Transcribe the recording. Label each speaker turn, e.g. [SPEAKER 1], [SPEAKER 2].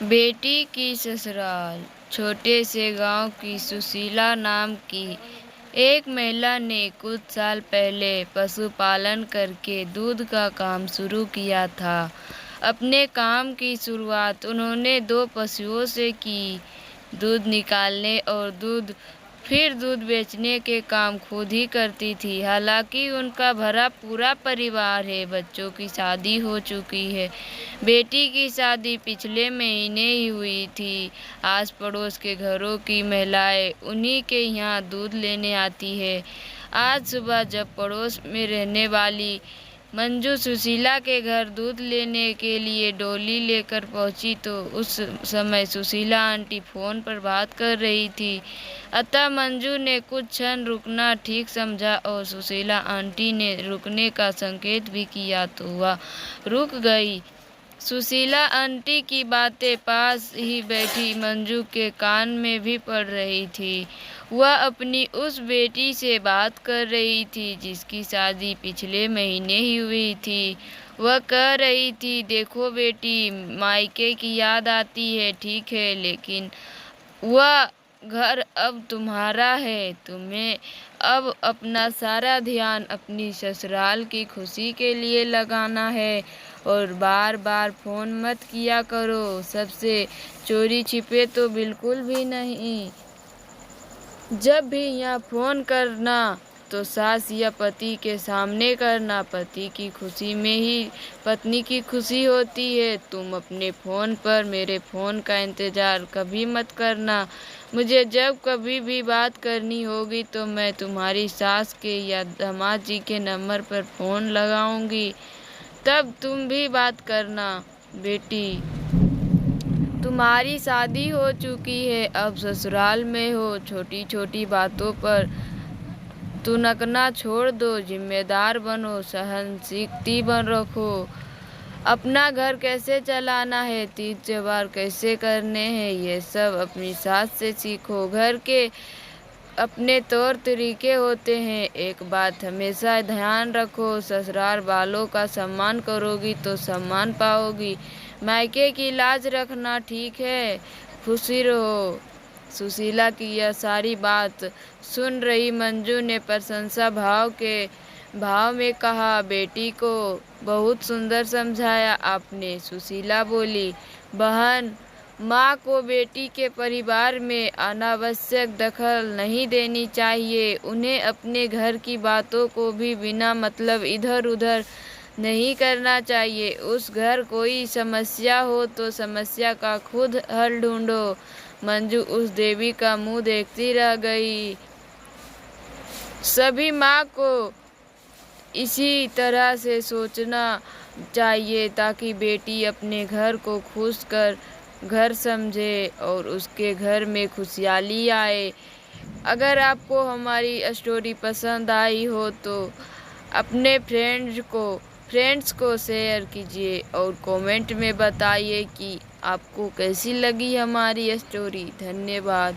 [SPEAKER 1] बेटी की ससुराल। छोटे से गांव की सुशीला नाम की एक महिला ने कुछ साल पहले पशुपालन करके दूध का काम शुरू किया था। अपने काम की शुरुआत उन्होंने 2 पशुओं से की। दूध निकालने और फिर दूध बेचने के काम खुद ही करती थी। हालांकि उनका भरा पूरा परिवार है। बच्चों की शादी हो चुकी है। बेटी की शादी पिछले महीने ही हुई थी। आस पड़ोस के घरों की महिलाएं उन्हीं के यहाँ दूध लेने आती है। आज सुबह जब पड़ोस में रहने वाली मंजू सुशीला के घर दूध लेने के लिए डोली लेकर पहुंची तो उस समय सुशीला आंटी फोन पर बात कर रही थी। अतः मंजू ने कुछ क्षण रुकना ठीक समझा और सुशीला आंटी ने रुकने का संकेत भी किया तो वह रुक गई। सुशीला आंटी की बातें पास ही बैठी मंजू के कान में भी पड़ रही थी। वह अपनी उस बेटी से बात कर रही थी जिसकी शादी पिछले महीने ही हुई थी। वह कह रही थी, देखो बेटी, मायके की याद आती है ठीक है, लेकिन वह घर अब तुम्हारा है। तुम्हें अब अपना सारा ध्यान अपनी ससुराल की खुशी के लिए लगाना है और बार बार फोन मत किया करो। सबसे चोरी छिपे तो बिल्कुल भी नहीं। जब भी यहाँ फोन करना तो सास या पति के सामने करना। पति की खुशी में ही पत्नी की खुशी होती है। तुम अपने फ़ोन पर मेरे फ़ोन का इंतज़ार कभी मत करना। मुझे जब कभी भी बात करनी होगी तो मैं तुम्हारी सास के या दामाद जी के नंबर पर फ़ोन लगाऊंगी, तब तुम भी बात करना। बेटी, तुम्हारी शादी हो चुकी है, अब ससुराल में हो। छोटी छोटी बातों पर तुनकना छोड़ दो, जिम्मेदार बनो, सहनशील बन रखो। अपना घर कैसे चलाना है, तीज त्योहार कैसे करने हैं, ये सब अपनी सास से सीखो। घर के अपने तौर तरीके होते हैं। एक बात हमेशा ध्यान रखो, ससुराल वालों का सम्मान करोगी तो सम्मान पाओगी। मायके की लाज रखना, ठीक है। खुशी रहो। सुशीला की यह सारी बात सुन रही मंजू ने प्रशंसा भाव में कहा, बेटी को बहुत सुंदर समझाया आपने। सुशीला बोली, बहन, माँ को बेटी के परिवार में अनावश्यक दखल नहीं देनी चाहिए। उन्हें अपने घर की बातों को भी बिना मतलब इधर उधर नहीं करना चाहिए। उस घर कोई समस्या हो तो समस्या का खुद हल ढूंढो। मंजू उस देवी का मुंह देखती रह गई। सभी माँ को इसी तरह से सोचना चाहिए ताकि बेटी अपने घर को खुश कर घर समझे और उसके घर में खुशहाली आए। अगर आपको हमारी स्टोरी पसंद आई हो तो अपने फ्रेंड्स को शेयर कीजिए और कमेंट में बताइए कि आपको कैसी लगी हमारी स्टोरी। धन्यवाद।